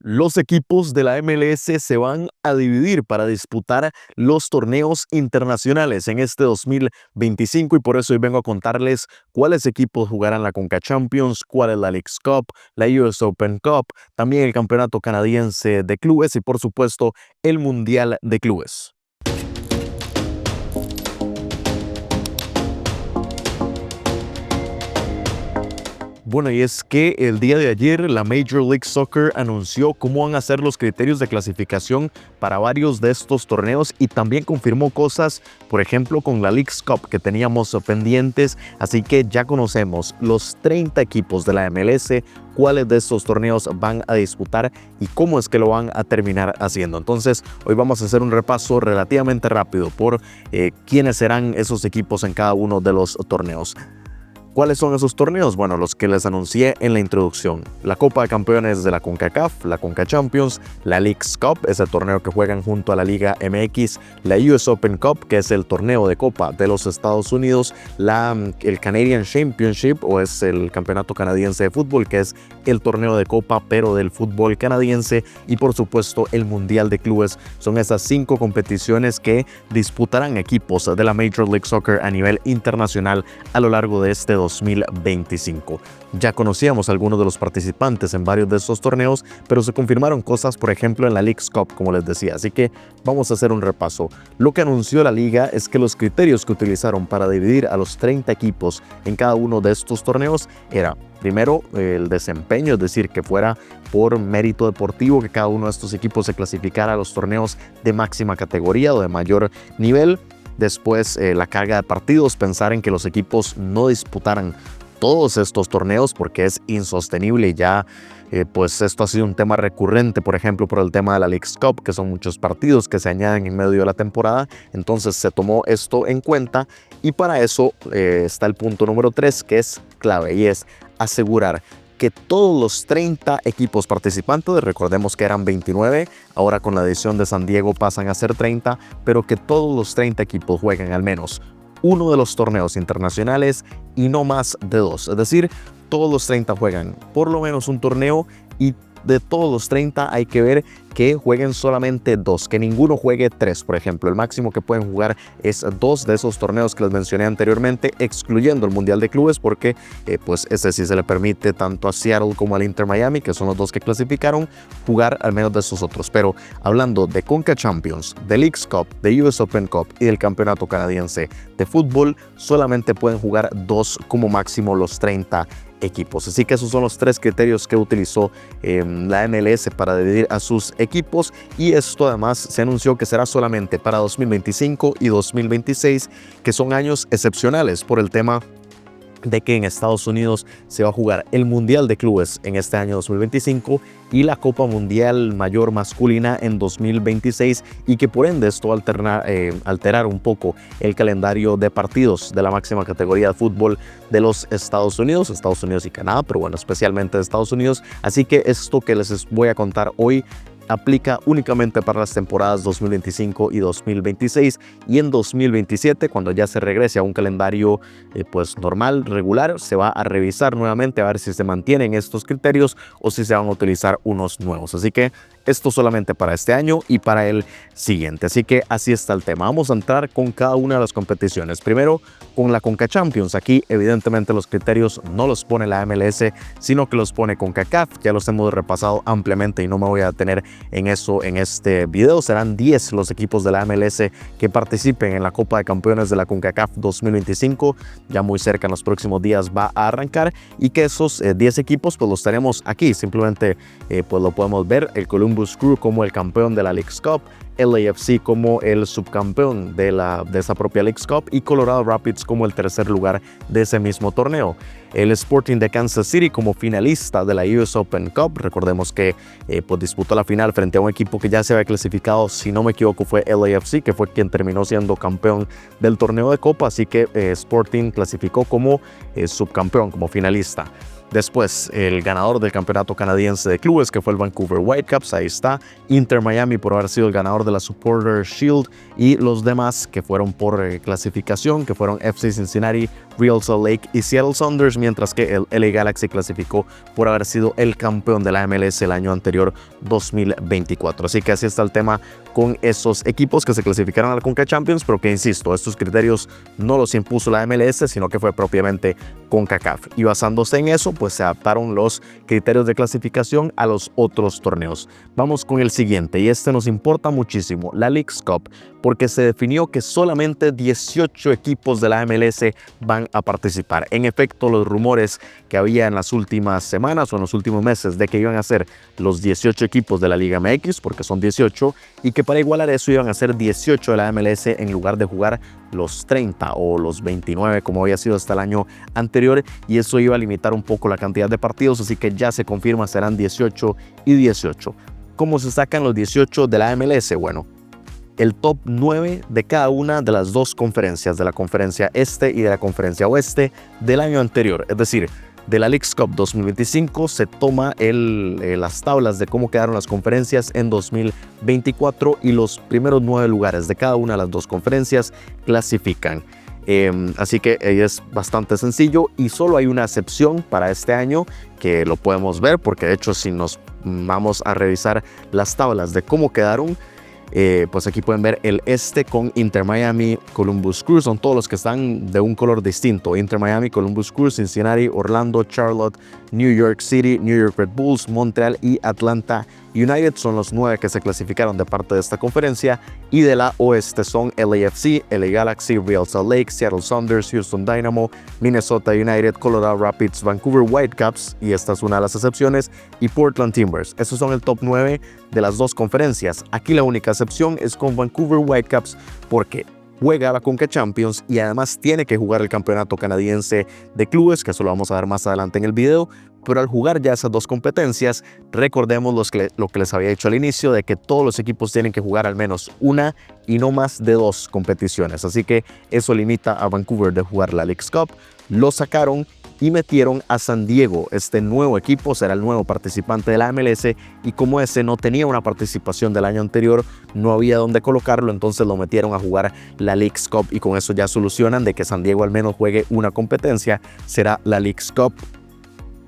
Los equipos de la MLS se van a dividir para disputar los torneos internacionales en este 2025 y por eso hoy vengo a contarles cuáles equipos jugarán la Conca Champions, cuál es la Leagues Cup, la US Open Cup, también el Campeonato Canadiense de Clubes y por supuesto el Mundial de Clubes. Bueno, y es que el día de ayer la Major League Soccer anunció cómo van a ser los criterios de clasificación para varios de estos torneos y también confirmó cosas, por ejemplo, con la Leagues Cup que teníamos pendientes, así que ya conocemos los 30 equipos de la MLS, cuáles de estos torneos van a disputar y cómo es que lo van a terminar haciendo. Entonces, hoy vamos a hacer un repaso relativamente rápido por quiénes serán esos equipos en cada uno de los torneos. ¿Cuáles son esos torneos? Bueno, los que les anuncié en la introducción. La Copa de Campeones de la CONCACAF, la Conca Champions, la Leagues Cup, es el torneo que juegan junto a la Liga MX, la US Open Cup, que es el torneo de Copa de los Estados Unidos, el Canadian Championship, o es el Campeonato Canadiense de Fútbol, que es el torneo de Copa, pero del fútbol canadiense, y por supuesto el Mundial de Clubes. Son esas 5 competiciones que disputarán equipos de la Major League Soccer a nivel internacional a lo largo de este 2025. Ya conocíamos algunos de los participantes en varios de estos torneos, pero se confirmaron cosas, por ejemplo, en la Leagues Cup, como les decía. Así que vamos a hacer un repaso. Lo que anunció la liga es que los criterios que utilizaron para dividir a los 30 equipos en cada uno de estos torneos era, primero, el desempeño, es decir, que fuera por mérito deportivo, que cada uno de estos equipos se clasificara a los torneos de máxima categoría o de mayor nivel. Después, la carga de partidos, pensar en que los equipos no disputaran todos estos torneos porque es insostenible y ya pues esto ha sido un tema recurrente, por ejemplo, por el tema de la Leagues Cup, que son muchos partidos que se añaden en medio de la temporada. Entonces se tomó esto en cuenta y para eso está el punto número 3, que es clave, y es asegurar que todos los 30 equipos participantes, recordemos que eran 29, ahora con la edición de San Diego pasan a ser 30, pero que todos los 30 equipos jueguen al menos uno de los torneos internacionales y no más de 2. Es decir, todos los 30 juegan por lo menos un torneo y de todos los 30 hay que ver que jueguen solamente 2, que ninguno juegue 3, por ejemplo. El máximo que pueden jugar es 2 de esos torneos que les mencioné anteriormente, excluyendo el Mundial de Clubes, porque pues ese sí se le permite tanto a Seattle como al Inter Miami, que son los 2 que clasificaron, jugar al menos de esos otros. Pero hablando de Conca Champions, de Leagues Cup, de US Open Cup y del Campeonato Canadiense de Fútbol, solamente pueden jugar 2 como máximo los 30 equipos. Así que esos son los 3 criterios que utilizó la MLS para dividir a sus equipos, y esto además se anunció que será solamente para 2025 y 2026, que son años excepcionales por el tema de que en Estados Unidos se va a jugar el Mundial de Clubes en este año 2025 y la Copa Mundial Mayor Masculina en 2026, y que por ende esto va a alterar un poco el calendario de partidos de la máxima categoría de fútbol de los Estados Unidos y Canadá, pero bueno, especialmente de Estados Unidos. Así que esto que les voy a contar hoy aplica únicamente para las temporadas 2025 y 2026, y en 2027, cuando ya se regrese a un calendario pues normal, regular, se va a revisar nuevamente a ver si se mantienen estos criterios o si se van a utilizar unos nuevos. Así que esto solamente para este año y para el siguiente. Así que así está el tema. Vamos a entrar con cada una de las competiciones. Primero, con la Conca Champions. Aquí, evidentemente, los criterios no los pone la MLS, sino que los pone CONCACAF. Ya los hemos repasado ampliamente y no me voy a detener en eso en este video. Serán 10 los equipos de la MLS que participen en la Copa de Campeones de la CONCACAF 2025. Ya muy cerca, en los próximos días va a arrancar, y que esos 10 equipos pues los tenemos aquí. Simplemente pues lo podemos ver: el Columbus Crew como el campeón de la Leagues Cup, LAFC como el subcampeón de esa propia Leagues Cup, y Colorado Rapids como el tercer lugar de ese mismo torneo. El Sporting de Kansas City como finalista de la US Open Cup. Recordemos que pues disputó la final frente a un equipo que ya se había clasificado, si no me equivoco fue LAFC, que fue quien terminó siendo campeón del torneo de Copa, así que Sporting clasificó como subcampeón, como finalista. Después, el ganador del Campeonato Canadiense de Clubes, que fue el Vancouver Whitecaps, ahí está. Inter Miami por haber sido el ganador de la Supporter Shield, y los demás que fueron por clasificación, que fueron FC Cincinnati, Real Salt Lake y Seattle Sounders, mientras que el LA Galaxy clasificó por haber sido el campeón de la MLS el año anterior, 2024. Así que así está el tema con esos equipos que se clasificaron a la Conca Champions, pero que, insisto, estos criterios no los impuso la MLS, sino que fue propiamente CONCACAF. Y basándose en eso, pues se adaptaron los criterios de clasificación a los otros torneos. Vamos con el siguiente, y este nos importa muchísimo, la Leagues Cup, porque se definió que solamente 18 equipos de la MLS van a participar. En efecto, los rumores que había en las últimas semanas o en los últimos meses de que iban a ser los 18 equipos de la Liga MX, porque son 18, y que para igualar eso iban a ser 18 de la MLS en lugar de jugar los 30 o los 29 como había sido hasta el año anterior, y eso iba a limitar un poco la cantidad de partidos, así que ya se confirma serán 18 y 18. ¿Cómo se sacan los 18 de la MLS? Bueno, el top 9 de cada una de las dos conferencias, de la conferencia este y de la conferencia oeste del año anterior. Es decir, de la Leagues Cup 2025 se toma las tablas de cómo quedaron las conferencias en 2024 y los primeros 9 lugares de cada una de las dos conferencias clasifican. Así que es bastante sencillo y solo hay una excepción para este año que lo podemos ver, porque de hecho si nos vamos a revisar las tablas de cómo quedaron, pues aquí pueden ver el este con Inter Miami, Columbus Crew, son todos los que están de un color distinto: Inter Miami, Columbus Crew, Cincinnati, Orlando, Charlotte, New York City, New York Red Bulls, Montreal y Atlanta United son los 9 que se clasificaron de parte de esta conferencia, y de la oeste son LAFC, LA Galaxy, Real Salt Lake, Seattle Sounders, Houston Dynamo, Minnesota United, Colorado Rapids, Vancouver Whitecaps, y esta es una de las excepciones, y Portland Timbers. Esos son el top 9 de las dos conferencias. Aquí la única excepción es con Vancouver Whitecaps, porque juega la Conca Champions y además tiene que jugar el campeonato canadiense de clubes, que eso lo vamos a ver más adelante en el video. Pero al jugar ya esas dos competencias, recordemos lo que les había dicho al inicio, de que todos los equipos tienen que jugar al menos una y no más de 2 competiciones. Así que eso limita a Vancouver de jugar la Leagues Cup. Lo sacaron y metieron a San Diego. Este nuevo equipo será el nuevo participante de la MLS, y como ese no tenía una participación del año anterior, no había dónde colocarlo, entonces lo metieron a jugar la Leagues Cup, y con eso ya solucionan de que San Diego al menos juegue una competencia. Será la Leagues Cup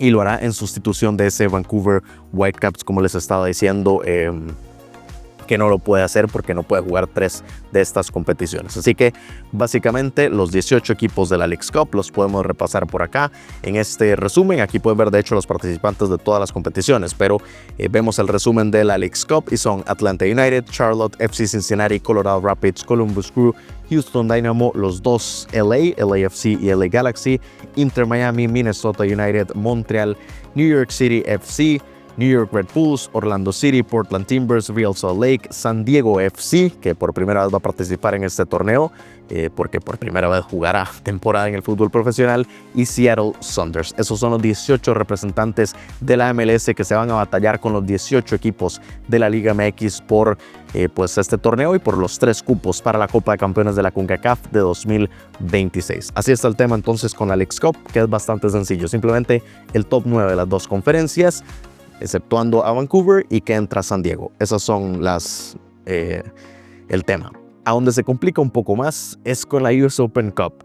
y lo hará en sustitución de ese Vancouver Whitecaps, como les estaba diciendo, que no lo puede hacer porque no puede jugar 3 de estas competiciones. Así que básicamente los 18 equipos de la Leagues Cup los podemos repasar por acá en este resumen. Aquí pueden ver de hecho los participantes de todas las competiciones, pero vemos el resumen de la Leagues Cup y son Atlanta United, Charlotte, FC Cincinnati, Colorado Rapids, Columbus Crew, Houston Dynamo, los dos LAFC y LA Galaxy, Inter Miami, Minnesota United, Montreal, New York City FC, New York Red Bulls, Orlando City, Portland Timbers, Real Salt Lake, San Diego FC, que por primera vez va a participar en este torneo, porque por primera vez jugará temporada en el fútbol profesional, y Seattle Sounders. Esos son los 18 representantes de la MLS que se van a batallar con los 18 equipos de la Liga MX por pues este torneo y por los 3 cupos para la Copa de Campeones de la CONCACAF de 2026. Así está el tema entonces con la Leagues Cup, que es bastante sencillo. Simplemente el top 9 de las dos conferencias, exceptuando a Vancouver, y que entra San Diego. Esas son el tema. A donde se complica un poco más es con la US Open Cup.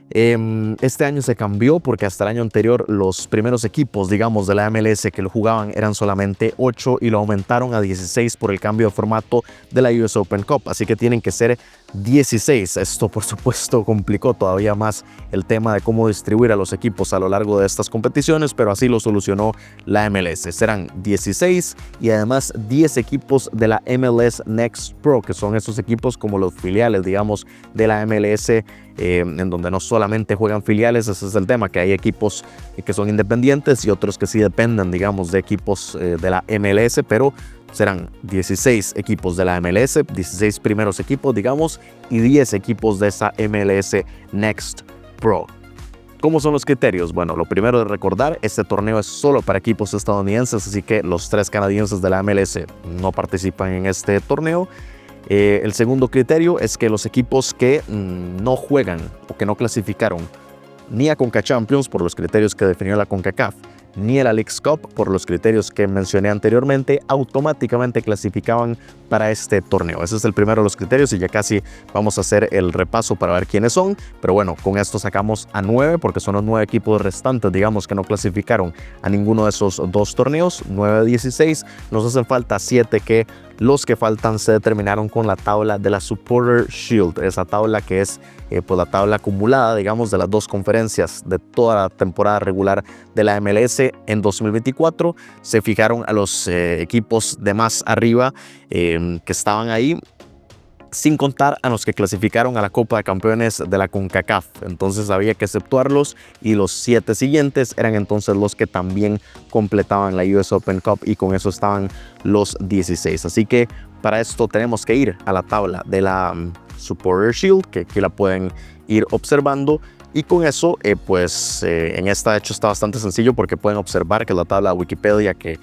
Este año se cambió porque hasta el año anterior los primeros equipos, digamos, de la MLS que lo jugaban eran solamente 8 y lo aumentaron a 16 por el cambio de formato de la US Open Cup. Así que tienen que ser 16. Esto, por supuesto, complicó todavía más el tema de cómo distribuir a los equipos a lo largo de estas competiciones, pero así lo solucionó la MLS. Serán 16 y además 10 equipos de la MLS Next Pro, que son esos equipos como los filiales, digamos, de la MLS, en donde no solamente juegan filiales. Ese es el tema, que hay equipos que son independientes y otros que sí dependen, digamos, de equipos de la MLS, pero serán 16 equipos de la MLS, 16 primeros equipos, digamos, y 10 equipos de esa MLS Next Pro. ¿Cómo son los criterios? Bueno, lo primero de recordar, este torneo es solo para equipos estadounidenses, así que los 3 canadienses de la MLS no participan en este torneo. El segundo criterio es que los equipos que no juegan o que no clasificaron ni a Conca Champions por los criterios que definió la CONCACAF, ni a la Leagues Cup por los criterios que mencioné anteriormente, automáticamente clasificaban para este torneo. Ese es el primero de los criterios y ya casi vamos a hacer el repaso para ver quiénes son. Pero bueno, con esto sacamos a 9 porque son los 9 equipos restantes, digamos, que no clasificaron a ninguno de esos dos torneos. 9 de 16. Nos hacen falta 7 que los que faltan se determinaron con la tabla de la Supporter Shield. Esa tabla que es pues la tabla acumulada, digamos, de las dos conferencias de toda la temporada regular de la MLS en 2024. Se fijaron a los equipos de más arriba que estaban ahí, sin contar a los que clasificaron a la Copa de Campeones de la CONCACAF. Entonces había que exceptuarlos y los 7 siguientes eran entonces los que también completaban la US Open Cup y con eso estaban los 16. Así que para esto tenemos que ir a la tabla de la Supporter Shield, que aquí la pueden ir observando. Y con eso, en esta de hecho está bastante sencillo porque pueden observar que la tabla de Wikipedia, que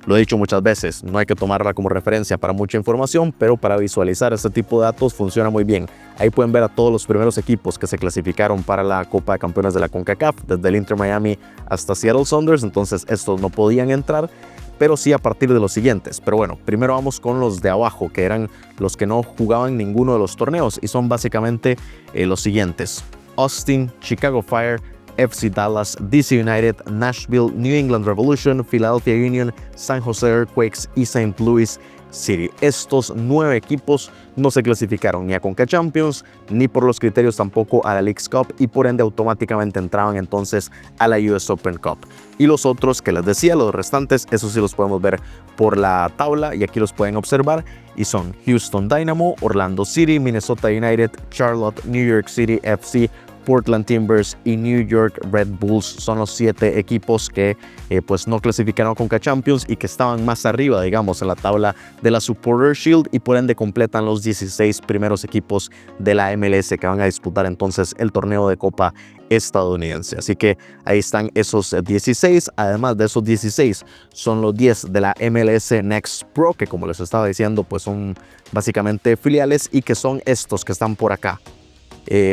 lo he dicho muchas veces, no hay que tomarla como referencia para mucha información, pero para visualizar este tipo de datos funciona muy bien. Ahí pueden ver a todos los primeros equipos que se clasificaron para la Copa de Campeones de la CONCACAF, desde el Inter Miami hasta Seattle Sounders. Entonces estos no podían entrar, pero sí a partir de los siguientes. Pero bueno, primero vamos con los de abajo, que eran los que no jugaban ninguno de los torneos, y son básicamente los siguientes: Austin, Chicago Fire, FC Dallas, DC United, Nashville, New England Revolution, Philadelphia Union, San Jose Earthquakes y St. Louis City. Estos 9 equipos no se clasificaron ni a Conca Champions, ni por los criterios tampoco a la Leagues Cup, y por ende automáticamente entraban entonces a la US Open Cup. Y los otros que les decía, los restantes, esos sí los podemos ver por la tabla y aquí los pueden observar, y son Houston Dynamo, Orlando City, Minnesota United, Charlotte, New York City FC, Portland Timbers y New York Red Bulls. Son los 7 equipos que pues no clasificaron a Conca Champions y que estaban más arriba, digamos, en la tabla de la Supporter Shield, y por ende completan los 16 primeros equipos de la MLS que van a disputar entonces el torneo de Copa estadounidense. Así que ahí están esos 16. Además de esos 16 son los 10 de la MLS Next Pro, que como les estaba diciendo pues son básicamente filiales, y que son estos que están por acá.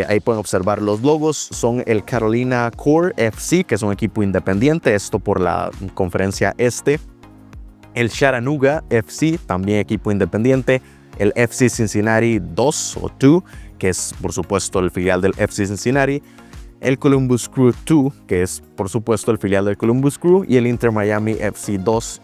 Ahí pueden observar los logos. Son el Carolina Core FC, que es un equipo independiente, esto por la conferencia este. El Chattanooga FC, también equipo independiente. El FC Cincinnati 2 o 2, que es por supuesto el filial del FC Cincinnati. El Columbus Crew 2, que es por supuesto el filial del Columbus Crew, y el Inter Miami FC 2,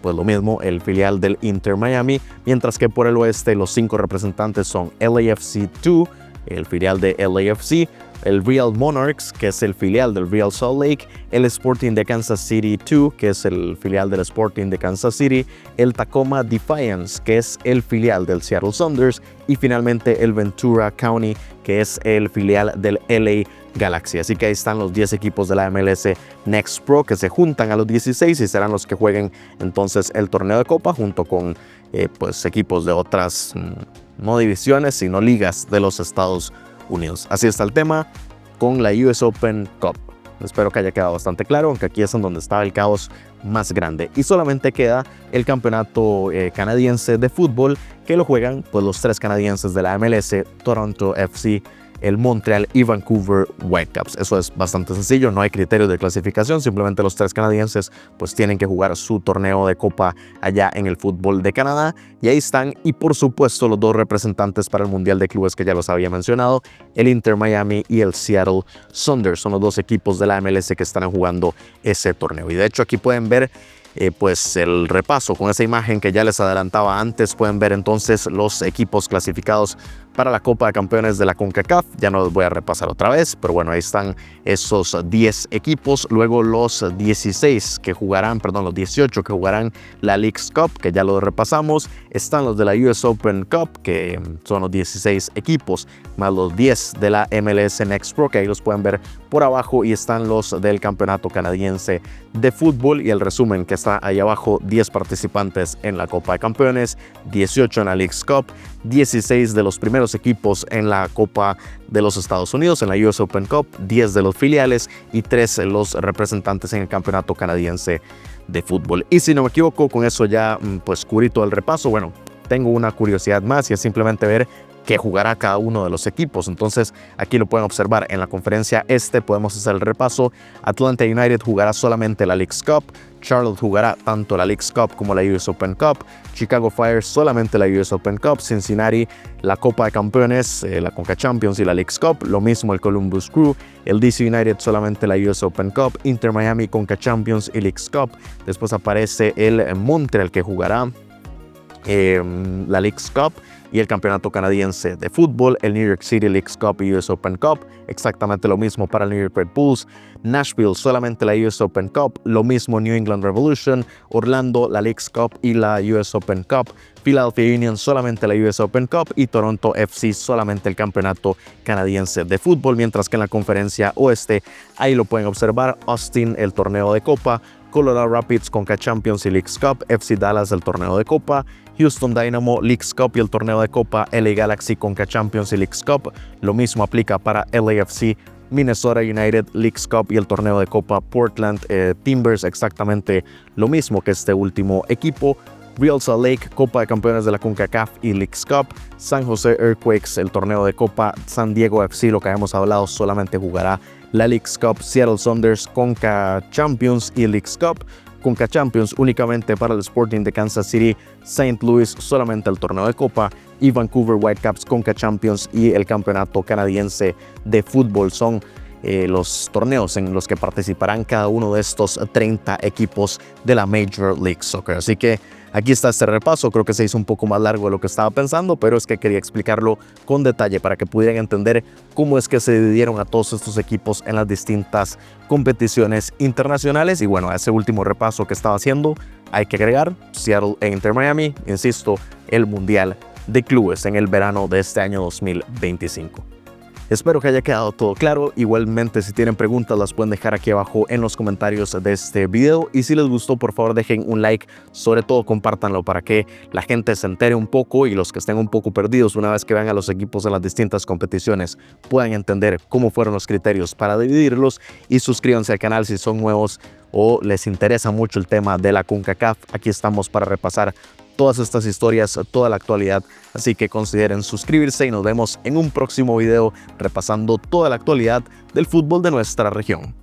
pues lo mismo, el filial del Inter Miami. Mientras que por el oeste los 5 representantes son LAFC 2, el filial de LAFC, el Real Monarchs, que es el filial del Real Salt Lake, el Sporting de Kansas City 2, que es el filial del Sporting de Kansas City, el Tacoma Defiance, que es el filial del Seattle Sounders, y finalmente el Ventura County, que es el filial del LA Galaxy. Así que ahí están los 10 equipos de la MLS Next Pro que se juntan a los 16 y serán los que jueguen entonces el torneo de Copa junto con pues equipos de otras no divisiones sino ligas de los Estados Unidos. Así está el tema con la US Open Cup. Espero que haya quedado bastante claro, aunque aquí es en donde está el caos más grande. Y solamente queda el campeonato canadiense de fútbol, que lo juegan pues los 3 canadienses de la MLS, Toronto FC, el Montreal y Vancouver Whitecaps. Eso es bastante sencillo, no hay criterios de clasificación, simplemente los 3 canadienses pues tienen que jugar su torneo de copa allá en el fútbol de Canadá, y ahí están. Y por supuesto los 2 representantes para el Mundial de Clubes que ya los había mencionado, el Inter Miami y el Seattle Sounders, son los 2 equipos de la MLS que estarán jugando ese torneo. Y de hecho aquí pueden ver pues el repaso con esa imagen que ya les adelantaba antes. Pueden ver entonces los equipos clasificados para la Copa de Campeones de la CONCACAF. Ya no los voy a repasar otra vez, pero bueno, ahí están esos 10 equipos. Luego los 16 que jugarán, perdón, los 18 que jugarán la Leagues Cup, que ya lo repasamos. Están los de la US Open Cup, que son los 16 equipos, más los 10 de la MLS Next Pro, que ahí los pueden ver por abajo, y están los del Campeonato Canadiense de Fútbol, y el resumen que está ahí abajo: 10 participantes en la Copa de Campeones, 18 en la Leagues Cup, 16 de los primeros equipos en la Copa de los Estados Unidos, en la US Open Cup, 10 de los filiales y 3 los representantes en el Campeonato Canadiense de Fútbol. Y si no me equivoco, con eso ya pues cubrí todo el repaso. Bueno, tengo una curiosidad más, y es simplemente ver que jugará cada uno de los equipos. Entonces aquí lo pueden observar en la conferencia este. Podemos hacer el repaso. Atlanta United jugará solamente la Leagues Cup. Charlotte jugará tanto la Leagues Cup como la US Open Cup. Chicago Fire solamente la US Open Cup. Cincinnati la Copa de Campeones, la Conca Champions y la Leagues Cup. Lo mismo el Columbus Crew. El DC United solamente la US Open Cup. Inter Miami Conca Champions y Leagues Cup. Después aparece el Montreal, que jugará la Leagues Cup y el campeonato canadiense de fútbol, el New York City Leagues Cup y US Open Cup, exactamente lo mismo para el New York Red Bulls. Nashville solamente la US Open Cup, lo mismo New England Revolution. Orlando la Leagues Cup y la US Open Cup. Philadelphia Union solamente la US Open Cup y Toronto FC solamente el campeonato canadiense de fútbol, mientras que en la conferencia oeste, ahí lo pueden observar, Austin el torneo de Copa, Colorado Rapids Conca Champions y Leagues Cup, FC Dallas el torneo de Copa, Houston Dynamo Leagues Cup y el torneo de Copa, LA Galaxy Conca Champions y Leagues Cup. Lo mismo aplica para LAFC, Minnesota United Leagues Cup y el torneo de Copa, Portland Timbers exactamente lo mismo que este último equipo. Real Salt Lake, Copa de Campeones de la CONCACAF y Leagues Cup. San Jose Earthquakes, el torneo de Copa. San Diego FC, lo que habíamos hablado, solamente jugará la Leagues Cup. Seattle Sounders, Conca Champions y Leagues Cup. Conca Champions únicamente para el Sporting de Kansas City. St. Louis, solamente el torneo de Copa. Y Vancouver Whitecaps, Conca Champions y el campeonato canadiense de fútbol. Son los torneos en los que participarán cada uno de estos 30 equipos de la Major League Soccer. Así que aquí está este repaso. Creo que se hizo un poco más largo de lo que estaba pensando, pero es que quería explicarlo con detalle para que pudieran entender cómo es que se dividieron a todos estos equipos en las distintas competiciones internacionales. Y bueno, a ese último repaso que estaba haciendo, hay que agregar Seattle e Inter Miami, insisto, el Mundial de Clubes en el verano de este año 2025. Espero que haya quedado todo claro. Igualmente, si tienen preguntas, las pueden dejar aquí abajo en los comentarios de este video. Y si les gustó, por favor, dejen un like. Sobre todo, compártanlo para que la gente se entere un poco y los que estén un poco perdidos, una vez que vean a los equipos en las distintas competiciones, puedan entender cómo fueron los criterios para dividirlos. Y suscríbanse al canal si son nuevos o les interesa mucho el tema de la CONCACAF. Aquí estamos para repasar todas estas historias, toda la actualidad, así que consideren suscribirse y nos vemos en un próximo video repasando toda la actualidad del fútbol de nuestra región.